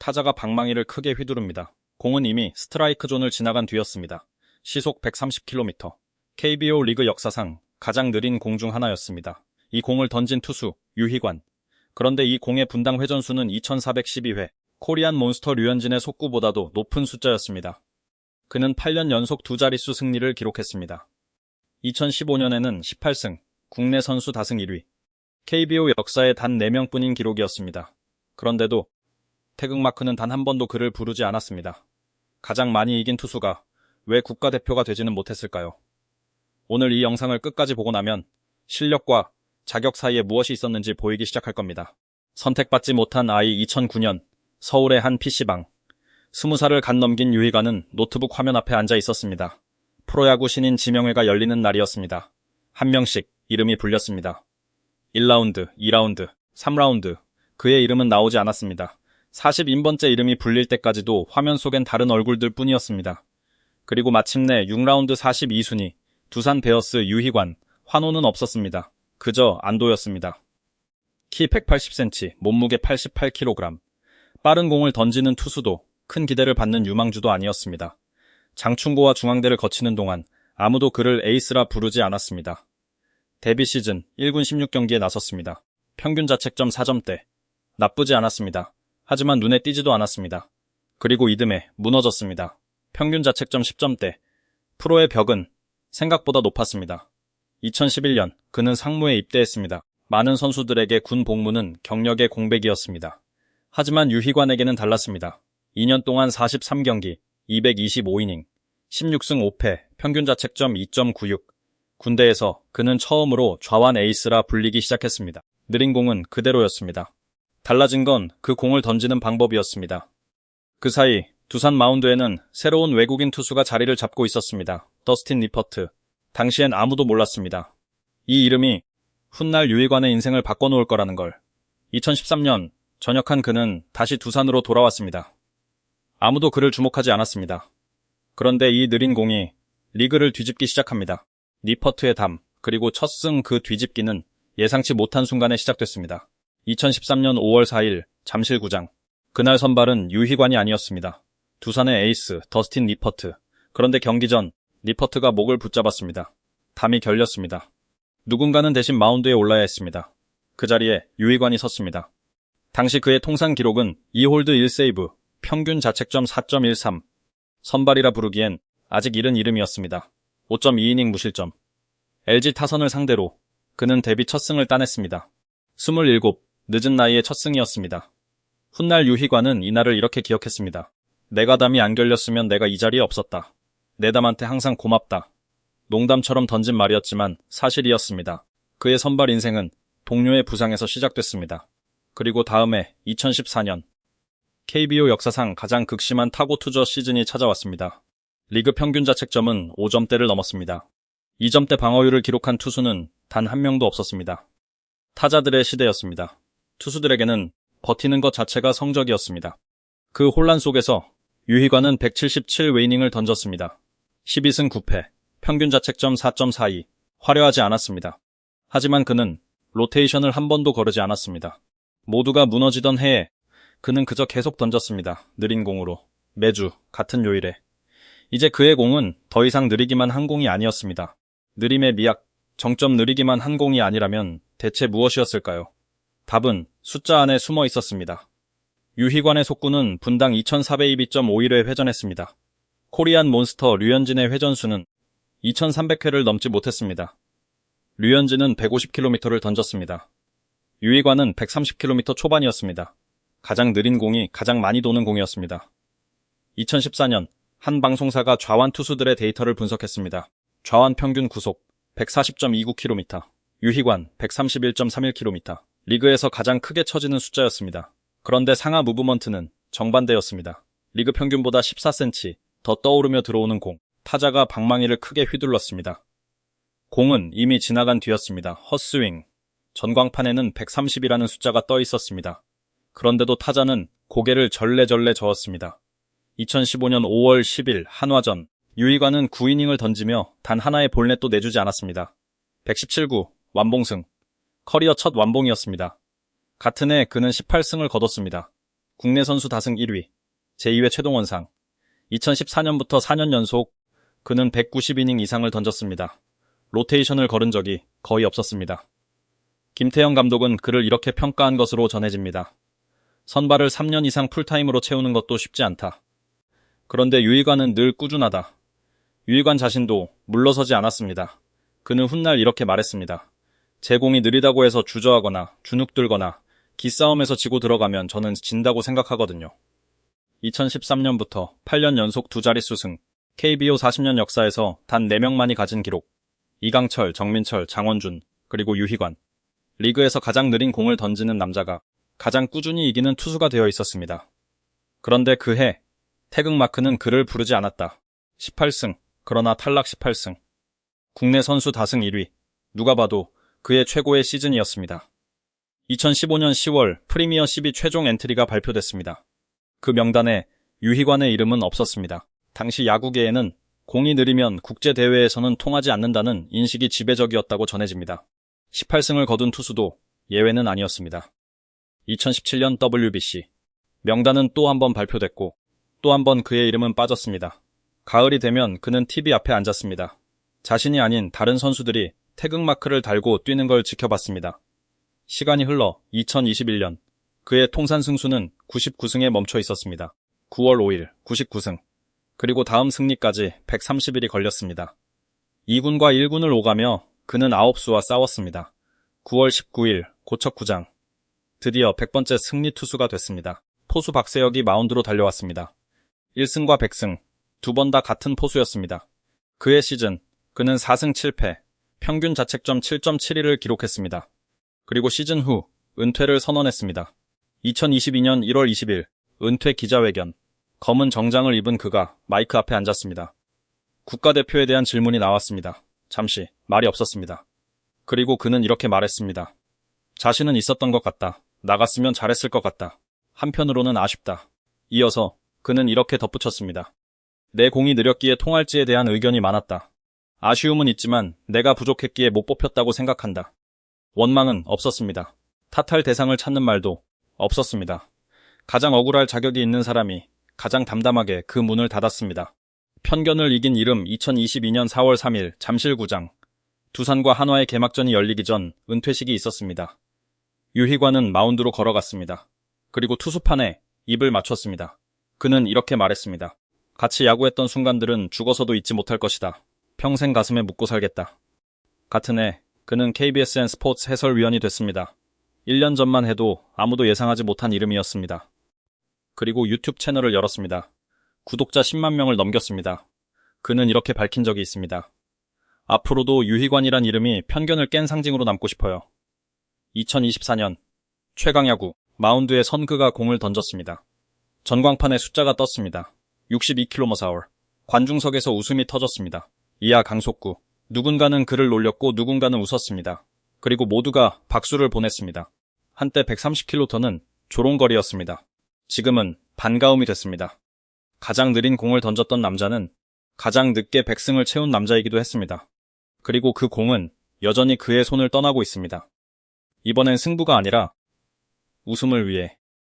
타자가 방망이를 크게 휘두릅니다. 공은 이미 스트라이크 존을 지나간 뒤였습니다. 시속 130km. KBO 리그 역사상 가장 느린 공 중 하나였습니다. 이 공을 던진 투수 유희관. 그런데 이 공의 분당 회전수는 2412회, 코리안 몬스터 류현진의 속구보다도 높은 숫자였습니다. 그는 8년 연속 두 자릿수 승리를 기록했습니다. 2015년에는 18승, 국내 선수 다승 1위. KBO 역사에 단 4명뿐인 기록이었습니다. 그런데도 태극마크는 단 한 번도 그를 부르지 않았습니다. 가장 많이 이긴 투수가 왜 국가대표가 되지는 못했을까요? 오늘 이 영상을 끝까지 보고 나면 실력과 자격 사이에 무엇이 있었는지 보이기 시작할 겁니다. 선택받지 못한 아이. 2009년 서울의 한 PC방. 20살을 갓 넘긴 유희관은 노트북 화면 앞에 앉아 있었습니다. 프로야구 신인 지명회가 열리는 날이었습니다. 한 명씩 이름이 불렸습니다. 1라운드, 2라운드, 3라운드. 그의 이름은 나오지 않았습니다. 40인번째 이름이 불릴 때까지도 화면 속엔 다른 얼굴들 뿐이었습니다. 그리고 마침내 6라운드 42순위, 두산 베어스 유희관, 환호는 없었습니다. 그저 안도였습니다. 키 180cm, 몸무게 88kg. 빠른 공을 던지는 투수도 큰 기대를 받는 유망주도 아니었습니다. 장충고와 중앙대를 거치는 동안 아무도 그를 에이스라 부르지 않았습니다. 데뷔 시즌 1군 16경기에 나섰습니다. 평균 자책점 4점대. 나쁘지 않았습니다. 하지만 눈에 띄지도 않았습니다. 그리고 이듬해 무너졌습니다. 평균 자책점 10점대. 프로의 벽은 생각보다 높았습니다. 2011년 그는 상무에 입대했습니다. 많은 선수들에게 군 복무는 경력의 공백이었습니다. 하지만 유희관에게는 달랐습니다. 2년 동안 43경기, 225이닝, 16승 5패, 평균 자책점 2.96. 군대에서 그는 처음으로 좌완 에이스라 불리기 시작했습니다. 느린 공은 그대로였습니다. 달라진 건 그 공을 던지는 방법이었습니다. 그 사이 두산 마운드에는 새로운 외국인 투수가 자리를 잡고 있었습니다. 더스틴 리퍼트. 당시엔 아무도 몰랐습니다. 이 이름이 훗날 유희관의 인생을 바꿔놓을 거라는 걸. 2013년 전역한 그는 다시 두산으로 돌아왔습니다. 아무도 그를 주목하지 않았습니다. 그런데 이 느린 공이 리그를 뒤집기 시작합니다. 리퍼트의 담, 그리고 첫 승 그 뒤집기는 예상치 못한 순간에 시작됐습니다. 2013년 5월 4일 잠실구장. 그날 선발은 유희관이 아니었습니다. 두산의 에이스 더스틴 리퍼트. 그런데 경기 전 리퍼트가 목을 붙잡았습니다. 담이 결렸습니다. 누군가는 대신 마운드에 올라야 했습니다. 그 자리에 유희관이 섰습니다. 당시 그의 통산 기록은 2홀드 1세이브, 평균 자책점 4.13. 선발이라 부르기엔 아직 이른 이름이었습니다. 5.2이닝 무실점. LG 타선을 상대로 그는 데뷔 첫 승을 따냈습니다. 27, 늦은 나이에 첫 승이었습니다. 훗날 유희관은 이날을 이렇게 기억했습니다. 내가 담이 안 결렸으면 내가 이 자리에 없었다. 내 담한테 항상 고맙다. 농담처럼 던진 말이었지만 사실이었습니다. 그의 선발 인생은 동료의 부상에서 시작됐습니다. 그리고 다음해 2014년 KBO 역사상 가장 극심한 타고 투저 시즌이 찾아왔습니다. 리그 평균 자책점은 5점대를 넘었습니다. 2점대 방어율을 기록한 투수는 단 한 명도 없었습니다. 타자들의 시대였습니다. 투수들에게는 버티는 것 자체가 성적이었습니다. 그 혼란 속에서 유희관은 177웨이닝을 던졌습니다. 12승 9패, 평균 자책점 4.42. 화려하지 않았습니다. 하지만 그는 로테이션을 한 번도 거르지 않았습니다. 모두가 무너지던 해에 그는 그저 계속 던졌습니다. 느린 공으로. 매주 같은 요일에. 이제 그의 공은 더 이상 느리기만 한 공이 아니었습니다. 느림의 미학, 정점 느리기만 한 공이 아니라면 대체 무엇이었을까요? 답은 숫자 안에 숨어 있었습니다. 유희관의 속구는 분당 2402.51회 회전했습니다. 코리안 몬스터 류현진의 회전수는 2300회를 넘지 못했습니다. 류현진은 150km를 던졌습니다. 유희관은 130km 초반이었습니다. 가장 느린 공이 가장 많이 도는 공이었습니다. 2014년 한 방송사가 좌완 투수들의 데이터를 분석했습니다. 좌완 평균 구속 140.29km, 유희관 131.31km. 리그에서 가장 크게 쳐지는 숫자였습니다. 그런데 상하 무브먼트는 정반대였습니다. 리그 평균보다 14cm 더 떠오르며 들어오는 공. 타자가 방망이를 크게 휘둘렀습니다. 공은 이미 지나간 뒤였습니다. 헛스윙. 전광판에는 130이라는 숫자가 떠 있었습니다. 그런데도 타자는 고개를 절레절레 저었습니다. 2015년 5월 10일 한화전. 유희관은 9이닝을 던지며 단 하나의 볼넷도 내주지 않았습니다. 117구 완봉승. 커리어 첫 완봉이었습니다. 같은 해 그는 18승을 거뒀습니다. 국내 선수 다승 1위, 제2회 최동원상. 2014년부터 4년 연속 그는 190이닝 이상을 던졌습니다. 로테이션을 걸은 적이 거의 없었습니다. 김태형 감독은 그를 이렇게 평가한 것으로 전해집니다. 선발을 3년 이상 풀타임으로 채우는 것도 쉽지 않다. 그런데 유희관은 늘 꾸준하다. 유희관 자신도 물러서지 않았습니다. 그는 훗날 이렇게 말했습니다. 제 공이 느리다고 해서 주저하거나 주눅들거나 기싸움에서 지고 들어가면 저는 진다고 생각하거든요. 2013년부터 8년 연속 두 자릿수 승, KBO 40년 역사에서 단 4명만이 가진 기록. 이강철, 정민철, 장원준, 그리고 유희관. 리그에서 가장 느린 공을 던지는 남자가 가장 꾸준히 이기는 투수가 되어 있었습니다. 그런데 그해 태극마크는 그를 부르지 않았다. 18승, 그러나 탈락 18승. 국내 선수 다승 1위. 누가 봐도 그의 최고의 시즌이었습니다. 2015년 10월 프리미어 12 최종 엔트리가 발표됐습니다. 그 명단에 유희관의 이름은 없었습니다. 당시 야구계에는 공이 느리면 국제대회에서는 통하지 않는다는 인식이 지배적이었다고 전해집니다. 18승을 거둔 투수도 예외는 아니었습니다. 2017년 WBC. 명단은 또 한 번 발표됐고 또 한 번 그의 이름은 빠졌습니다. 가을이 되면 그는 TV 앞에 앉았습니다. 자신이 아닌 다른 선수들이 태극마크를 달고 뛰는 걸 지켜봤습니다. 시간이 흘러 2021년 그의 통산 승수는 99승에 멈춰 있었습니다. 9월 5일 99승. 그리고 다음 승리까지 130일이 걸렸습니다. 2군과 1군을 오가며 그는 9수와 싸웠습니다. 9월 19일 고척구장. 드디어 100번째 승리 투수가 됐습니다. 포수 박세혁이 마운드로 달려왔습니다. 1승과 100승, 두 번 다 같은 포수였습니다. 그의 시즌, 그는 4승 7패, 평균 자책점 7.71을 기록했습니다. 그리고 시즌 후 은퇴를 선언했습니다. 2022년 1월 20일 은퇴 기자회견. 검은 정장을 입은 그가 마이크 앞에 앉았습니다. 국가대표에 대한 질문이 나왔습니다. 잠시 말이 없었습니다. 그리고 그는 이렇게 말했습니다. 자신은 있었던 것 같다. 나갔으면 잘했을 것 같다. 한편으로는 아쉽다. 이어서 그는 이렇게 덧붙였습니다. 내 공이 느렸기에 통할지에 대한 의견이 많았다. 아쉬움은 있지만 내가 부족했기에 못 뽑혔다고 생각한다. 원망은 없었습니다. 탓할 대상을 찾는 말도 없었습니다. 가장 억울할 자격이 있는 사람이 가장 담담하게 그 문을 닫았습니다. 편견을 이긴 이름 2022년 4월 3일 잠실구장. 두산과 한화의 개막전이 열리기 전 은퇴식이 있었습니다. 유희관은 마운드로 걸어갔습니다. 그리고 투수판에 입을 맞췄습니다. 그는 이렇게 말했습니다. 같이 야구했던 순간들은 죽어서도 잊지 못할 것이다. 평생 가슴에 묻고 살겠다. 같은 해 그는 KBSN 스포츠 해설위원이 됐습니다. 1년 전만 해도 아무도 예상하지 못한 이름이었습니다. 그리고 유튜브 채널을 열었습니다. 구독자 10만 명을 넘겼습니다. 그는 이렇게 밝힌 적이 있습니다. 앞으로도 유희관이란 이름이 편견을 깬 상징으로 남고 싶어요. 2024년 최강야구 마운드에 선 그가 공을 던졌습니다. 전광판에 숫자가 떴습니다. 62km/h. 관중석에서 웃음이 터졌습니다. 이하 강속구. 누군가는 그를 놀렸고 누군가는 웃었습니다. 그리고 모두가 박수를 보냈습니다. 한때 130km는 조롱거리였습니다. 지금은 반가움이 됐습니다. 가장 느린 공을 던졌던 남자는 가장 늦게 100승을 채운 남자이기도 했습니다. 그리고 그 공은 여전히 그의 손을 떠나고 있습니다. 이번엔 승부가 아니라 웃음을 위해